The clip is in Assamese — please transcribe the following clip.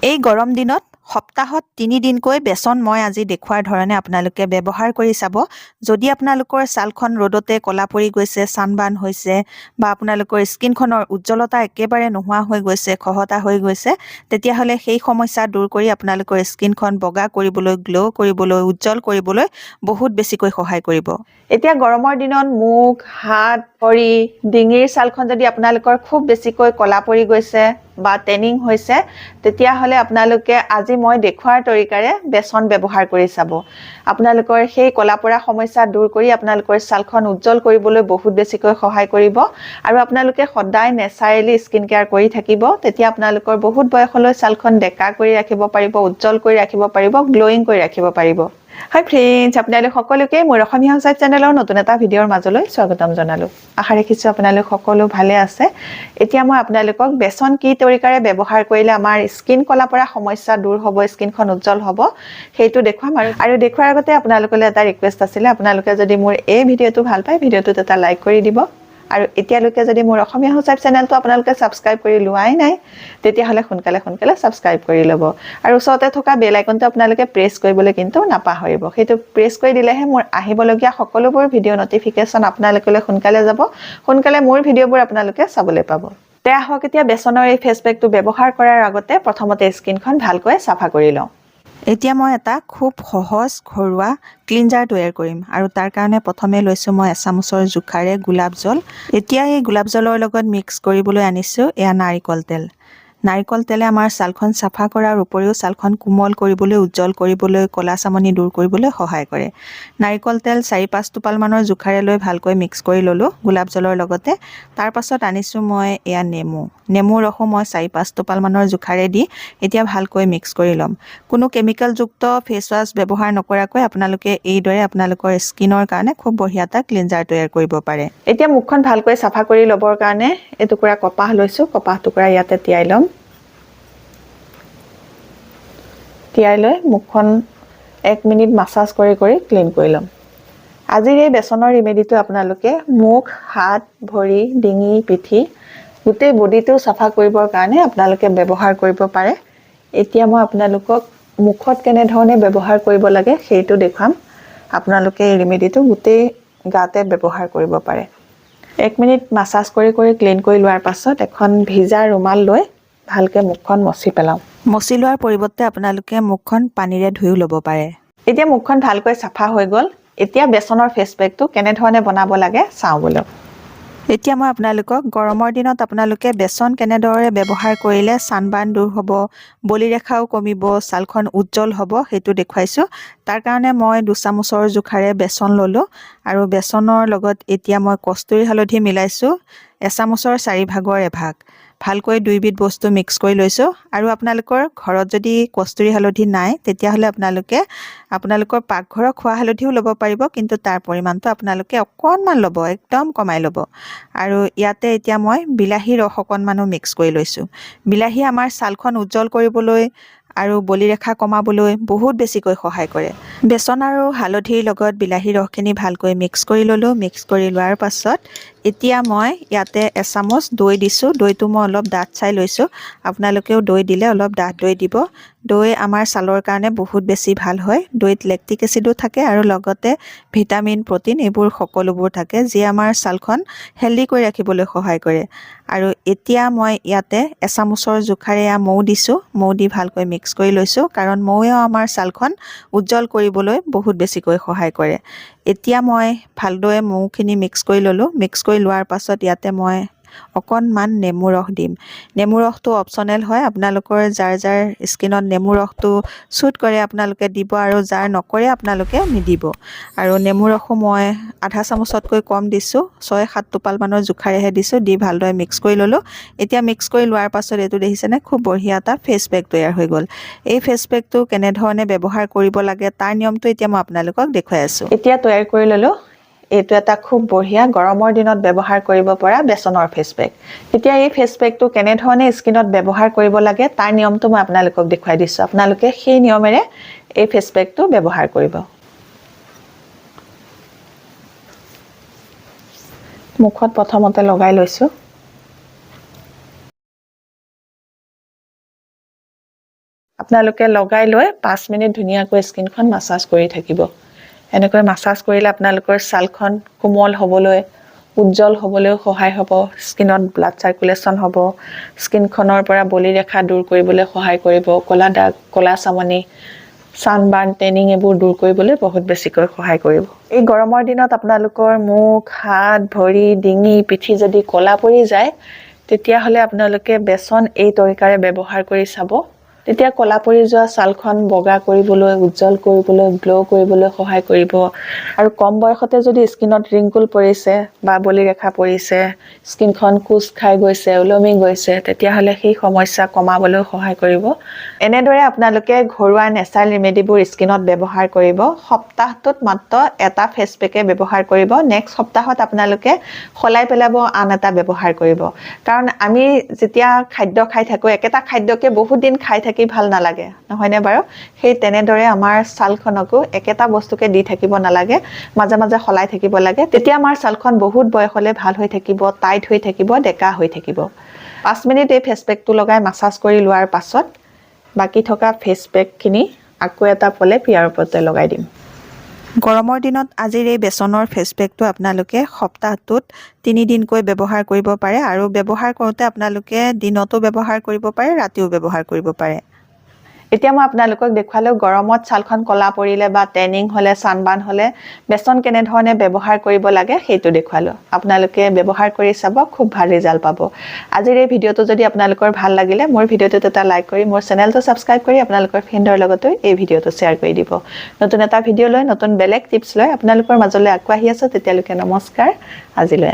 এই গৰম দিনত সপ্তাহত 3 দিনকৈ বেচন মই আজি দেখুৱাৰ ধৰণে আপোনালোকে ব্যৱহাৰ কৰি চাব। যদি আপোনালোকৰ ছালখন ৰ'দতে ক'লা পৰি গৈছে, ছানবাৰ্ণ হৈছে বা আপোনালোকৰ স্কিনখনৰ উজ্জ্বলতা একেবাৰে নোহোৱা হৈ গৈছে, খহটা হৈ গৈছে, তেতিয়াহ'লে সেই সমস্যা দূৰ কৰি আপোনালোকৰ স্কিনখন বগা কৰিবলৈ, গ্ল' কৰিবলৈ, উজ্জ্বল কৰিবলৈ বহুত বেছিকৈ সহায় কৰিব। এতিয়া গৰমৰ দিনত মুখ, হাত, ভৰি, ডিঙিৰ ছালখন যদি আপোনালোকৰ খুব বেছিকৈ ক'লা পৰি গৈছে বা টেনিং হৈছে, তেতিয়াহ'লে আপোনালোকে আজি মই দেখুৱাৰ তৰিকাৰে বেচন ব্যৱহাৰ কৰি চাব। আপোনালোকৰ সেই ক'লা পৰা সমস্যা দূৰ কৰি আপোনালোকৰ ছালখন উজ্জ্বল কৰিবলৈ বহুত বেছিকৈ সহায় কৰিব আৰু আপোনালোকে সদায় নেচাৰেলি স্কিন কেয়াৰ কৰি থাকিব। তেতিয়া আপোনালোকৰ বহুত বয়সলৈ ছালখন ডেকা কৰি ৰাখিব পাৰিব, উজ্জ্বল কৰি ৰাখিব পাৰিব, গ্ল'য়িং কৰি ৰাখিব পাৰিব। হাই ফ্ৰেণ্ডছ, আপোনালোক সকলোকে মোৰ অসমীয়া সঞ্চাৰ চেনেলৰ নতুন এটা ভিডিঅ'ৰ মাজলৈ স্বাগতম জনালোঁ। আশা ৰাখিছোঁ আপোনালোক সকলো ভালে আছে। এতিয়া মই আপোনালোকক বেচন কি তৰিকাৰে ব্যৱহাৰ কৰিলে আমাৰ স্কিন ক'লা পৰা সমস্যা দূৰ হ'ব, স্কিনখন উজ্জ্বল হ'ব, সেইটো দেখুৱাম। আৰু দেখুৱাৰ আগতে আপোনালোকলৈ এটা ৰিকুৱেষ্ট আছিলে, আপোনালোকে যদি মোৰ এই ভিডিঅ'টো ভাল পায়, ভিডিঅ'টোত এটা লাইক কৰি দিব। আৰু এতিয়ালৈকে যদি মোৰ অসমীয়া সঞ্চাৰ চেনেলটো আপোনালোকে ছাবস্ক্ৰাইব কৰি লোৱাই নাই, তেতিয়াহ'লে সোনকালে ছাবস্ক্ৰাইব কৰি ল'ব। আৰু ওচৰতে থকা বেল আইকনটো আপোনালোকে প্ৰেছ কৰিবলৈ কিন্তু নাপাহৰিব। সেইটো প্ৰেছ কৰি দিলেহে মোৰ আহিবলগীয়া সকলোবোৰ ভিডিঅ' নটিফিকেশ্যন আপোনালোকলৈ সোনকালে যাব, সোনকালে মোৰ ভিডিঅ'বোৰ আপোনালোকে চাবলৈ পাব। তে আহক এতিয়া বেচনৰ এই ফেচ পেকটো ব্যৱহাৰ কৰাৰ আগতে প্ৰথমতে স্কিনখন ভালকৈ চাফা কৰি লওঁ। এতিয়া মই এটা খুব সহজ ঘৰুৱা ক্লিনজাৰ তৈয়াৰ কৰিম আৰু তাৰ কাৰণে প্ৰথমে লৈছোঁ মই এচামুচৰ জোখাৰে গোলাপ জল। এতিয়া এই গোলাপ জলৰ লগত মিক্স কৰিবলৈ আনিছোঁ এয়া নাৰিকল তেল। নাৰিকল তেলে আমাৰ ছালখন চাফা কৰাৰ উপৰিও ছালখন কোমল কৰিবলৈ, উজ্জ্বল কৰিবলৈ, ক'লা চামনি দূৰ কৰিবলৈ সহায় কৰে। নাৰিকল তেল 4-5 টোপালমানৰ জোখাৰে লৈ ভালকৈ মিক্স কৰি ল'লোঁ গোলাপ জলৰ লগতে। তাৰ পাছত আনিছোঁ মই এয়া নেমুৰ ৰসো মই 4-5 টোপালমানৰ জোখাৰে দি এতিয়া ভালকৈ মিক্স কৰি ল'ম। কোনো কেমিকেলযুক্ত ফেচ ৱাছ ব্যৱহাৰ নকৰাকৈ আপোনালোকে এইদৰে আপোনালোকৰ স্কিনৰ কাৰণে খুব বঢ়িয়া এটা ক্লিনজাৰ তৈয়াৰ কৰিব পাৰে। এতিয়া মুখখন ভালকৈ চাফা কৰি ল'বৰ কাৰণে এটুকুৰা কপাহ লৈছোঁ, কপাহ টুকুৰা ইয়াতে তিয়াই ল'ম। তিয়াই লৈ মুখখন 1 মিনিট মাছাজ কৰি ক্লিন কৰি ল'ম। আজিৰ এই বেচনৰ ৰেমেডিটো আপোনালোকে মুখ, হাত, ভৰি, ডিঙি, পিঠি গোটেই বডিটো চাফা কৰিবৰ কাৰণে আপোনালোকে ব্যৱহাৰ কৰিব পাৰে। এতিয়া মই আপোনালোকক মুখত কেনেধৰণে ব্যৱহাৰ কৰিব লাগে সেইটো দেখুৱাম। আপোনালোকে এই ৰেমেডিটো গোটেই গাতে ব্যৱহাৰ কৰিব পাৰে। 1 মিনিট মাছাজ কৰি ক্লিন কৰি লোৱাৰ পাছত এখন ভিজা ৰুমাল লৈ ভালকৈ মুখখন মচি পেলাওঁ। মচি লোৱাৰ পৰিৱৰ্তে আপোনালোকে মুখখন পানীৰে ধুইও ল'ব পাৰে। এতিয়া মুখখন ভালকৈ চাফা হৈ গ'ল। এতিয়া বেচনৰ ফেচ পেকটো কেনেধৰণে বনাব লাগে চাওঁ বলক। এতিয়া মই আপোনালোকক গৰমৰ দিনত আপোনালোকে বেচন কেনেদৰে ব্যৱহাৰ কৰিলে ছানবাৰ্ণ দূৰ হ'ব, বলিৰেখাও কমিব, ছালখন উজ্জ্বল হ'ব সেইটো দেখুৱাইছোঁ। তাৰ কাৰণে মই 2 চামুচৰ জোখাৰে বেচন ল'লোঁ আৰু বেচনৰ লগত এতিয়া মই কষ্টুৰি হালধি মিলাইছোঁ এচামুচৰ 4 ভাগৰ 1 ভাগ। ভালকৈ 2 বিধ বস্তু মিক্স কৰি লৈছোঁ। আৰু আপোনালোকৰ ঘৰত যদি কষ্টুৰি হালধি নাই, তেতিয়াহ'লে আপোনালোকৰ পাকঘৰৰ খোৱা হালধিও ল'ব পাৰিব, কিন্তু তাৰ পৰিমাণটো আপোনালোকে অকণমান ল'ব, একদম কমাই ল'ব। আৰু ইয়াতে এতিয়া মই বিলাহী ৰস অকণমানো মিক্স কৰি লৈছোঁ। বিলাহী আমাৰ ছালখন উজ্জ্বল কৰিবলৈ আৰু বলিৰেখা কমাবলৈ বহুত বেছিকৈ সহায় কৰে। বেচন আৰু হালধিৰ লগত বিলাহী ৰসখিনি ভালকৈ মিক্স কৰি ল'লোঁ। মিক্স কৰি লোৱাৰ পাছত এতিয়া মই ইয়াতে এচামুচ দৈ দিছোঁ। দৈটো মই অলপ ডাঠ চাই লৈছোঁ। আপোনালোকেও দৈ দিলে অলপ ডাঠ দৈ দিব। দৈ আমাৰ ছালৰ কাৰণে বহুত বেছি ভাল হয়। দৈত লেক্টিক এচিডো থাকে আৰু লগতে ভিটামিন, প্ৰটিন এইবোৰ সকলোবোৰ থাকে, যিয়ে আমাৰ ছালখন হেল্ডি কৰি ৰাখিবলৈ সহায় কৰে। আৰু এতিয়া মই ইয়াতে এচামুচৰ জোখাৰে মৌ দিছোঁ। মৌ দি ভালকৈ মিক্স কৰি লৈছোঁ, কাৰণ মৌৱেও আমাৰ ছালখন উজ্জ্বল কৰিবলৈ বহুত বেছিকৈ সহায় কৰে। এতিয়া মই ভালদৰে মৌখিনি মিক্স কৰি ল'লোঁ। মিক্স কৰি লোৱাৰ পাছত ইয়াতে মই অকণমান নেমু ৰস দিম। নেমু ৰসটো অপশ্যনেল হয়, আপোনালোকৰ যাৰ স্কিনত নেমু ৰসটো চুট কৰে আপোনালোকে দিব, আৰু যাৰ নকৰে আপোনালোকে নিদিব। আৰু নেমু ৰসো মই আধা চামুচতকৈ কম দিছোঁ, 6-7 টোপালমানৰ জোখাৰেহে দিছোঁ। দি ভালদৰে মিক্স কৰি ল'লোঁ। এতিয়া মিক্স কৰি লোৱাৰ পাছত এইটো দেখিছেনে, খুব বঢ়িয়া এটা ফেচ পেক তৈয়াৰ হৈ গ'ল। এই ফেচ পেকটো কেনেধৰণে ব্যৱহাৰ কৰিব লাগে তাৰ নিয়মটো এতিয়া মই আপোনালোকক দেখুৱাই আছোঁ। এতিয়া তৈয়াৰ কৰি ল'লোঁ। এইটো এটা খুব বঢ়িয়া গৰমৰ দিনত ব্যৱহাৰ কৰিব পৰা বেচনৰ ফেচ পেক। এতিয়া এই ফেচ পেকটো কেনেধৰণে স্কিনত ব্যৱহাৰ কৰিব লাগে তাৰ নিয়মটো মই আপোনালোকক দেখুৱাই দিছোঁ। আপোনালোকে সেই নিয়মেৰে এই ফেচ পেকটো ব্যৱহাৰ কৰিব। মুখত প্ৰথমতে লগাই লৈছোঁ। আপোনালোকে লগাই লৈ 5 মিনিট ধুনীয়াকৈ স্কিনখন মাসাজ কৰি থাকিব এনেকৈ মাসাজ কৰিলে আপোনালোকৰ ছালখন কোমল হ'বলৈ উজ্জ্বল হ'বলৈ সহায় হ'ব স্কিনত ব্লাড সাৰ্কুলেশন হ'ব স্কিনখনৰ পৰা বলি ৰেখা দূৰ কৰিবলৈ সহায় কৰিব কলা দাগ কলা চামনি সানবাৰ্ন টেনিং এবোৰ দূৰ কৰিবলৈ বহুত বেছিকৈ সহায় কৰিব এই গৰমৰ দিনত আপোনালোকৰ মুখ হাত ভৰি ডিঙি পিঠি যদি কলা পৰি যায় তেতিয়া হলে আপোনালোকে বেসন এই তৰিকাৰে ব্যৱহাৰ কৰি চাব তেতিয়া কলা পৰি যোৱা ছালখন বগা কৰিবলৈ উজ্জ্বল কৰিবলৈ গ্লো কৰিবলৈ সহায় কৰিব আৰু কম বয়সতে যদি স্কিনত ৰিংকুল পৰিছে বা বলি ৰেখা পৰিছে স্কিনখন কুচ খাই গৈছে ওলমি গৈছে তেতিয়া হলে সেই সমস্যা কমাবলৈ সহায় কৰিব এনেদৰে আপোনালোকে ঘৰুৱা নেচাৰেল ৰেমেডিবোৰ স্কিনত ব্যৱহাৰ কৰিব সপ্তাহটোত মাত্ৰ এটা ফেস পেকে ব্যৱহাৰ কৰিব নেক্সট সপ্তাহত আপোনালোকে খলাই পেলাব আন এটা ব্যৱহাৰ কৰিব কাৰণ আমি যেতিয়া খাদ্য খাই থাকো একেটা খাদ্যকে বহুত দিন খাই থাকি ভাল নালাগে নহয়নে বাৰু সেই তেনেদৰে আমাৰ ছালখনকো একেটা বস্তুকে দি থাকিব নালাগে মাজে মাজে খলাই থাকিব লাগে তেতিয়া আমাৰ ছালখন বহুত বয়সলে ভাল হৈ থাকিব টাইট হৈ থাকিব ডেকা হৈ থাকিব 5 মিনিট এই ফেস পেকটো লগাই মাসাজ কৰি লোৱাৰ পাছত বাকি থকা ফেস পেকখিনি আকৌ এটা পলে পিয়াৰ ওপৰতে লগাই দিম গৰমৰ দিনত আজিৰ এই বেসনৰ ফেস পেকটো আপোনালোকে সপ্তাহটোত 3 দিনকৈ ব্যৱহাৰ কৰিব পাৰে আৰু ব্যৱহাৰ কৰোতে আপোনালোকে দিনতো ব্যৱহাৰ কৰিব পাৰে ৰাতিও ব্যৱহাৰ কৰিব পাৰে এতিয়া মই আপোনালোকক দেখুৱালো গৰমত ছালখন কলা পৰিলে বা টেনিং হলে সানবাৰ্ন হলে বেসন কেনে ধৰণে ব্যৱহাৰ কৰিব লাগে সেইটো দেখুৱালো আপোনালোকে ব্যৱহাৰ কৰি চাব খুব ভাল ৰিজাল্ট পাব আজিৰ এই ভিডিওটো যদি আপোনালোকৰ ভাল লাগিলে মোৰ ভিডিওটোত এটা লাইক কৰি মোৰ চেনেলটো সাবস্ক্ৰাইব কৰি আপোনালোকৰ ফ্ৰেণ্ডৰ লগত এই ভিডিওটো শেয়াৰ কৰি দিব নতুন এটা ভিডিও লৈ নতুন বেলেগ টিপছ লৈ আপোনালোকৰ মাজলৈ আকৌ আহি আছো তেতিয়ালৈকে নমস্কাৰ আজিলৈ